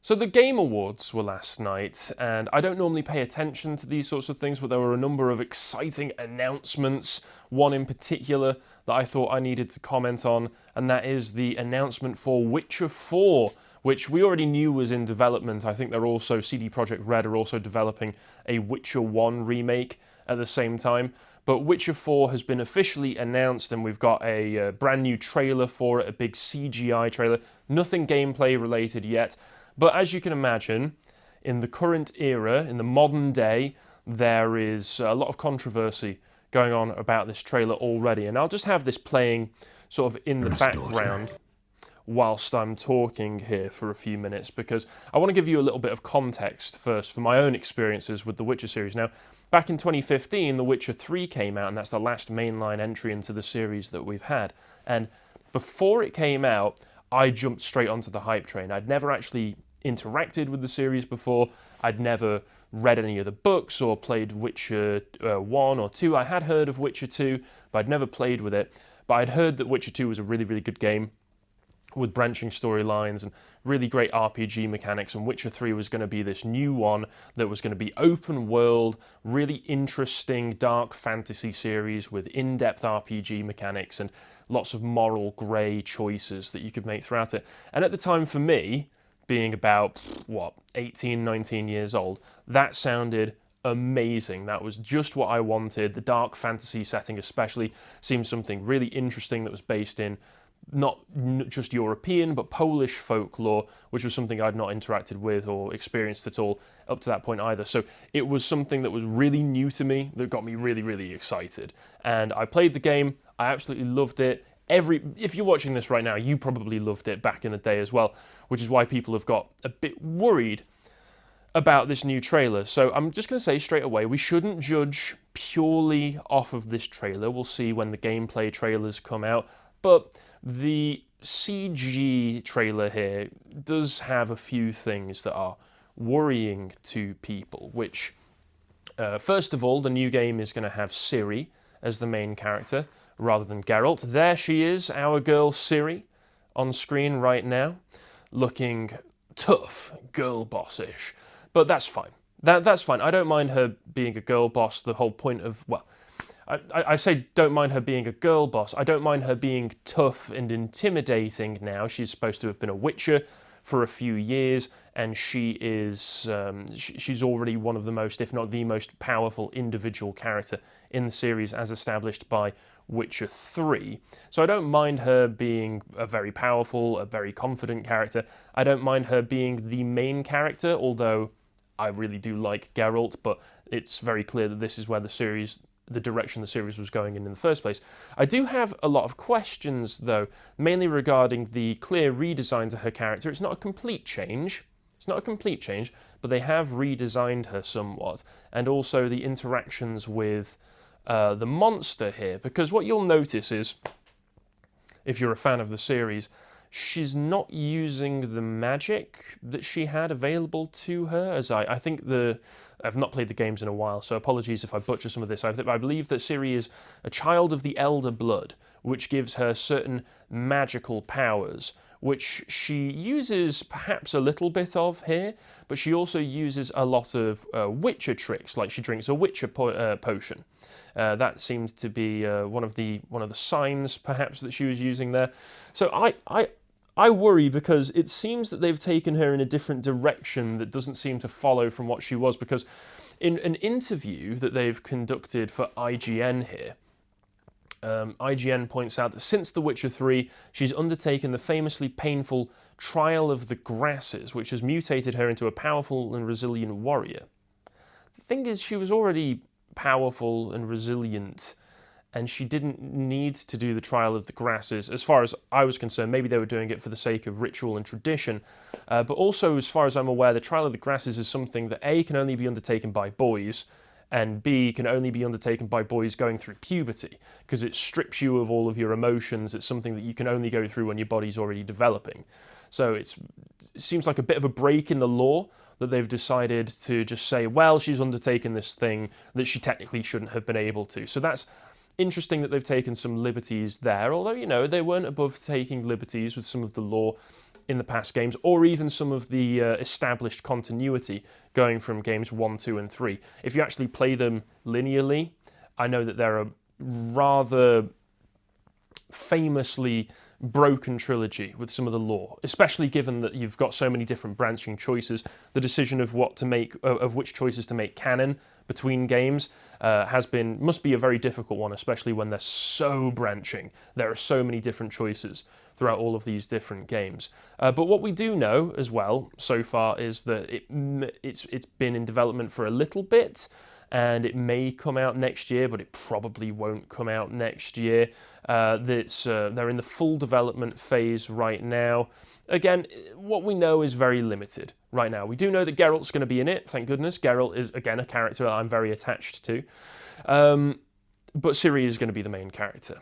So the Game Awards were last night, and I don't normally pay attention to these sorts of things, but there were a number of exciting announcements, one in particular that I thought I needed to comment on, and that is the announcement for Witcher 4, which we already knew was in development. I think they're also, CD Projekt Red are also developing a Witcher 1 remake at the same time. But Witcher 4 has been officially announced, and we've got a brand new trailer for it, a big CGI trailer. Nothing gameplay related yet. But as you can imagine, in the current era, in the modern day, there is a lot of controversy going on about this trailer already. And I'll just have this playing sort of in the background whilst I'm talking here for a few minutes, because I want to give you a little bit of context first for my own experiences with the Witcher series. Now, back in 2015, The Witcher 3 came out, and that's the last mainline entry into the series that we've had. And before it came out, I jumped straight onto the hype train. I'd never actually interacted with the series before. I'd never read any of the books or played Witcher 1 or 2. I had heard of Witcher 2, but I'd never played with it. But I'd heard that Witcher 2 was a really, really good game with branching storylines and really great RPG mechanics, and Witcher 3 was going to be this new one that was going to be open world, really interesting dark fantasy series with in-depth RPG mechanics and lots of moral grey choices that you could make throughout it. And at the time for me, being about, 18, 19 years old, that sounded amazing. That was just what I wanted. The dark fantasy setting especially seemed something really interesting that was based in not just European, but Polish folklore, which was something I'd not interacted with or experienced at all up to that point either. So it was something that was really new to me, that got me really, really excited. And I played the game, I absolutely loved it. If you're watching this right now, you probably loved it back in the day as well, which is why people have got a bit worried about this new trailer. So I'm just going to say straight away, we shouldn't judge purely off of this trailer. We'll see when the gameplay trailers come out. But the CG trailer here does have a few things that are worrying to people, which, first of all, the new game is going to have Ciri as the main character rather than Geralt. There she is, our girl Ciri, on screen right now, looking tough, girl bossish. But that's fine. That's fine. I don't mind her being a girl boss. The whole point of, I say don't mind her being a girl boss. I don't mind her being tough and intimidating now. She's supposed to have been a Witcher for a few years, and she is she's already one of the most, if not the most powerful individual character in the series as established by Witcher 3. So I don't mind her being a very powerful, a very confident character. I don't mind her being the main character, although I really do like Geralt, but it's very clear that this is where the direction the series was going in the first place. I do have a lot of questions, though, mainly regarding the clear redesign to her character. It's not a complete change. But they have redesigned her somewhat, and also the interactions with the monster here, because what you'll notice is, if you're a fan of the series, she's not using the magic that she had available to her, as I think I've not played the games in a while, so apologies if I butcher some of this. I believe that Ciri is a child of the Elder Blood, which gives her certain magical powers, which she uses perhaps a little bit of here, but she also uses a lot of Witcher tricks, like she drinks a Witcher potion. That seems to be one of the signs, perhaps, that she was using there. So I worry, because it seems that they've taken her in a different direction that doesn't seem to follow from what she was, because in an interview that they've conducted for IGN here, IGN points out that since The Witcher 3, she's undertaken the famously painful Trial of the Grasses, which has mutated her into a powerful and resilient warrior. The thing is, she was already powerful and resilient, and she didn't need to do the Trial of the Grasses. As far as I was concerned, maybe they were doing it for the sake of ritual and tradition, but also, as far as I'm aware, the Trial of the Grasses is something that A, can only be undertaken by boys, and B, can only be undertaken by boys going through puberty, because it strips you of all of your emotions. It's something that you can only go through when your body's already developing. So it seems like a bit of a break in the law that they've decided to just say, well, she's undertaken this thing that she technically shouldn't have been able to. So that's interesting that they've taken some liberties there, although, they weren't above taking liberties with some of the lore in the past games, or even some of the established continuity going from games 1, 2, and 3. If you actually play them linearly, I know that there are rather famously broken trilogy with some of the lore, especially given that you've got so many different branching choices. The decision of what to make, of which choices to make canon between games, must be a very difficult one, especially when they're so branching. There are so many different choices throughout all of these different games. But what we do know as well so far is that it's been in development for a little bit, and it may come out next year, but it probably won't come out next year. They're in the full development phase right now. Again, what we know is very limited right now. We do know that Geralt's going to be in it, thank goodness. Geralt is, again, a character that I'm very attached to. But Ciri is going to be the main character.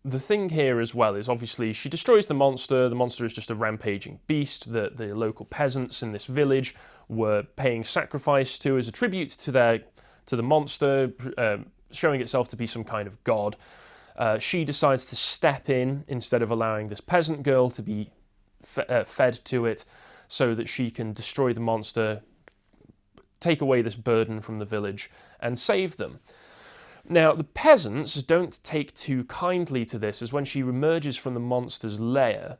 The thing here as well is, obviously, she destroys the monster. The monster is just a rampaging beast that the local peasants in this village were paying sacrifice to as a tribute to the monster, showing itself to be some kind of god. She decides to step in instead of allowing this peasant girl to be fed to it, so that she can destroy the monster, take away this burden from the village, and save them. Now, the peasants don't take too kindly to this, as when she emerges from the monster's lair,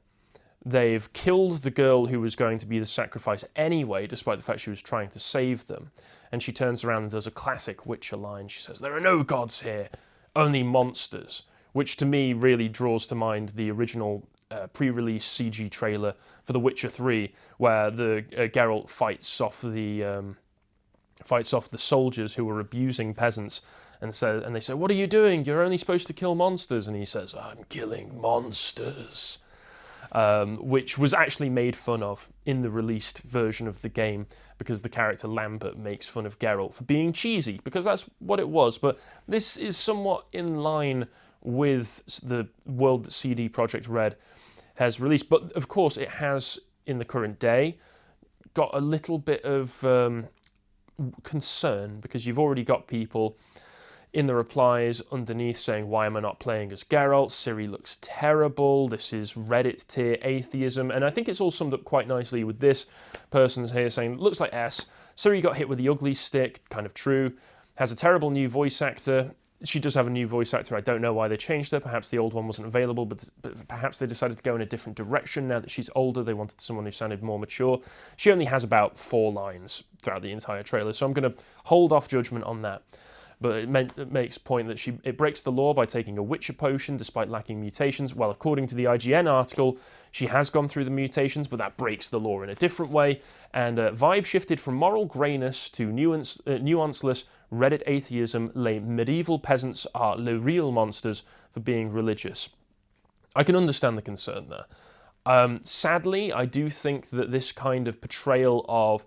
they've killed the girl who was going to be the sacrifice anyway, despite the fact she was trying to save them. And she turns around and does a classic Witcher line. She says, "There are no gods here, only monsters," which to me really draws to mind the original pre-release CG trailer for The Witcher 3, where the Geralt fights off the soldiers who were abusing peasants, and they say, "What are you doing? You're only supposed to kill monsters." And he says, "I'm killing monsters," which was actually made fun of in the released version of the game, because the character Lambert makes fun of Geralt for being cheesy, because that's what it was. But this is somewhat in line with the world that CD Projekt Red has released. But of course, it has, in the current day, got a little bit of concern, because you've already got people in the replies underneath saying, "Why am I not playing as Geralt? Ciri looks terrible. This is Reddit tier atheism." And I think it's all summed up quite nicely with this person's here saying, "Looks like S. Ciri got hit with the ugly stick," kind of true. "Has a terrible new voice actor." She does have a new voice actor. I don't know why they changed her. Perhaps the old one wasn't available, but perhaps they decided to go in a different direction now that she's older. They wanted someone who sounded more mature. She only has about 4 lines throughout the entire trailer, so I'm going to hold off judgment on that. But it makes point that it breaks the law by taking a Witcher potion despite lacking mutations. Well, according to the IGN article, she has gone through the mutations, but that breaks the law in a different way. And vibe shifted from moral greyness to nuanceless Reddit atheism. Medieval peasants are the real monsters for being religious. I can understand the concern there. Sadly, I do think that this kind of portrayal of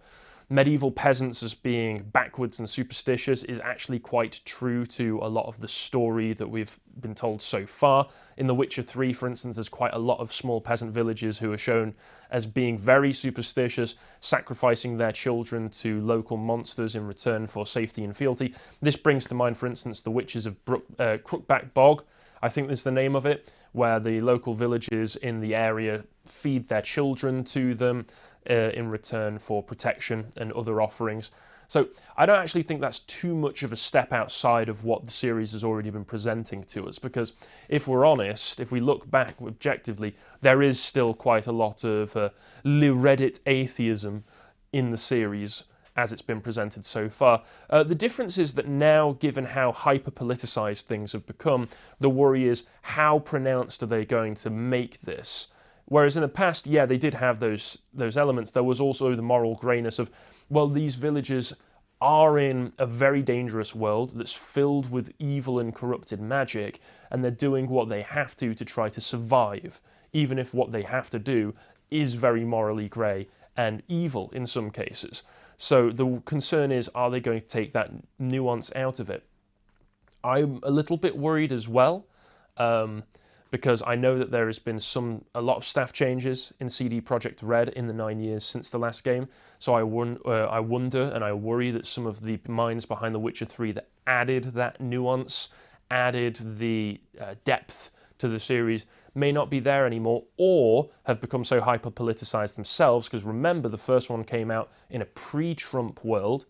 medieval peasants as being backwards and superstitious is actually quite true to a lot of the story that we've been told so far. In The Witcher 3, for instance, there's quite a lot of small peasant villages who are shown as being very superstitious, sacrificing their children to local monsters in return for safety and fealty. This brings to mind, for instance, the Witches of Crookback Bog, I think is the name of it, where the local villagers in the area feed their children to them in return for protection and other offerings. So I don't actually think that's too much of a step outside of what the series has already been presenting to us, because if we're honest, if we look back objectively, there is still quite a lot of Reddit atheism in the series as it's been presented so far. The difference is that now, given how hyper-politicized things have become, the worry is, how pronounced are they going to make this? Whereas in the past, yeah, they did have those elements. There was also the moral greyness of, well, these villagers are in a very dangerous world that's filled with evil and corrupted magic, and they're doing what they have to try to survive, even if what they have to do is very morally grey and evil in some cases. So the concern is, are they going to take that nuance out of it? I'm a little bit worried as well, because I know that there has been a lot of staff changes in CD Projekt Red in the 9 years since the last game. So I wonder and I worry that some of the minds behind The Witcher 3 that added that nuance, added the depth to the series may not be there anymore, or have become so hyper-politicized themselves, because remember, the first one came out in a pre-Trump world,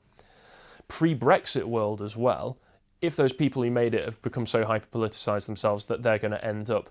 pre-Brexit world as well. If those people who made it have become so hyper-politicized themselves that they're going to end up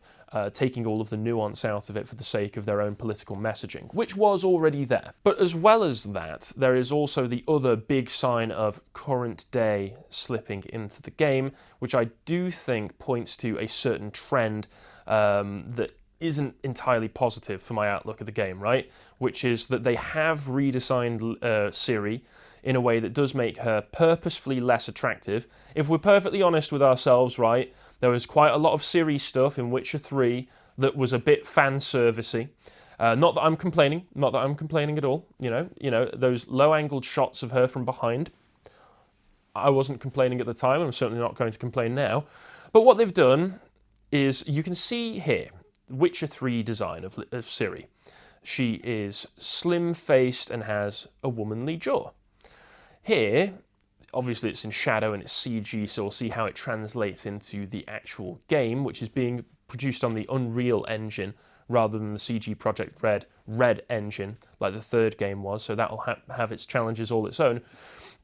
taking all of the nuance out of it for the sake of their own political messaging, which was already there. But as well as that, there is also the other big sign of current day slipping into the game, which I do think points to a certain trend that isn't entirely positive for my outlook of the game, right? Which is that they have redesigned Ciri in a way that does make her purposefully less attractive. If we're perfectly honest with ourselves, right, there was quite a lot of Ciri stuff in Witcher 3 that was a bit fan-servicey. Not that I'm complaining at all. You know, those low-angled shots of her from behind, I wasn't complaining at the time, I'm certainly not going to complain now. But what they've done is, you can see here, Witcher 3 design of Ciri. She is slim-faced and has a womanly jaw. Here, obviously it's in shadow and it's CG, so we'll see how it translates into the actual game, which is being produced on the Unreal Engine rather than the CG Projekt Red engine, like the third game was, so that'll have its challenges all its own.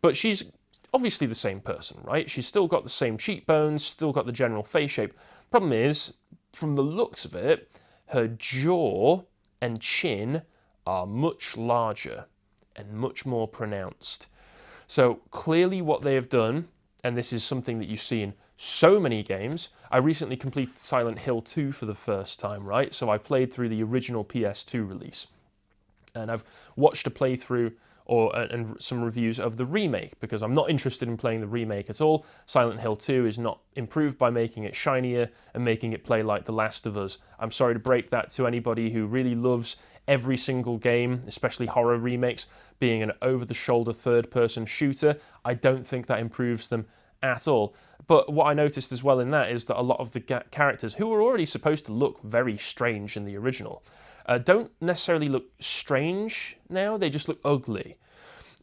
But she's obviously the same person, right? She's still got the same cheekbones, still got the general face shape. Problem is, from the looks of it, her jaw and chin are much larger and much more pronounced. So clearly what they have done, and this is something that you see in so many games, I recently completed Silent Hill 2 for the first time, right? So I played through the original PS2 release. And I've watched a playthrough and some reviews of the remake, because I'm not interested in playing the remake at all. Silent Hill 2 is not improved by making it shinier and making it play like The Last of Us. I'm sorry to break that to anybody who really loves every single game, especially horror remakes, being an over-the-shoulder third-person shooter. I don't think that improves them at all. But what I noticed as well in that is that a lot of the characters, who were already supposed to look very strange in the original, don't necessarily look strange now, they just look ugly.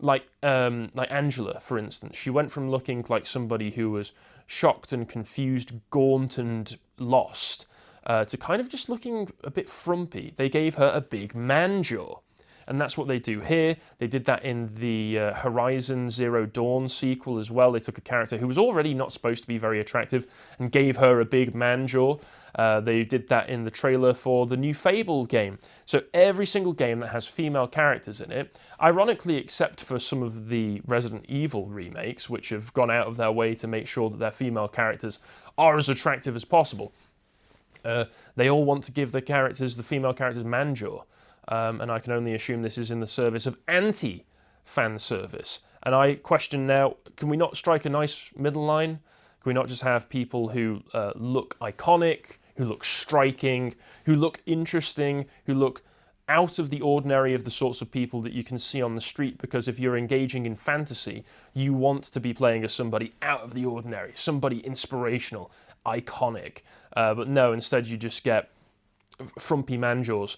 Like Angela, for instance. She went from looking like somebody who was shocked and confused, gaunt and lost, to kind of just looking a bit frumpy. They gave her a big man jaw. And that's what they do here. They did that in the Horizon Zero Dawn sequel as well. They took a character who was already not supposed to be very attractive and gave her a big man jaw. They did that in the trailer for the new Fable game. So every single game that has female characters in it, ironically except for some of the Resident Evil remakes, which have gone out of their way to make sure that their female characters are as attractive as possible, they all want to give the female characters man jaw. And I can only assume this is in the service of anti-fan service. And I question now, can we not strike a nice middle line? Can we not just have people who look iconic, who look striking, who look interesting, who look out of the ordinary of the sorts of people that you can see on the street? Because if you're engaging in fantasy, you want to be playing as somebody out of the ordinary, somebody inspirational, iconic. But no, instead you just get frumpy manjaws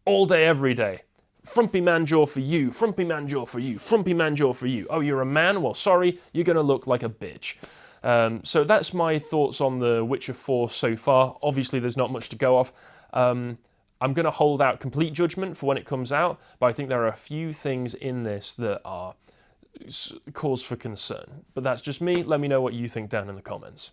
all day, every day. Frumpy man jaw for you, frumpy man jaw for you, frumpy man jaw for you. Oh, you're a man? Well, sorry, you're going to look like a bitch. So that's my thoughts on The Witcher 4 so far. Obviously, there's not much to go off. I'm going to hold out complete judgment for when it comes out, but I think there are a few things in this that are cause for concern. But that's just me. Let me know what you think down in the comments.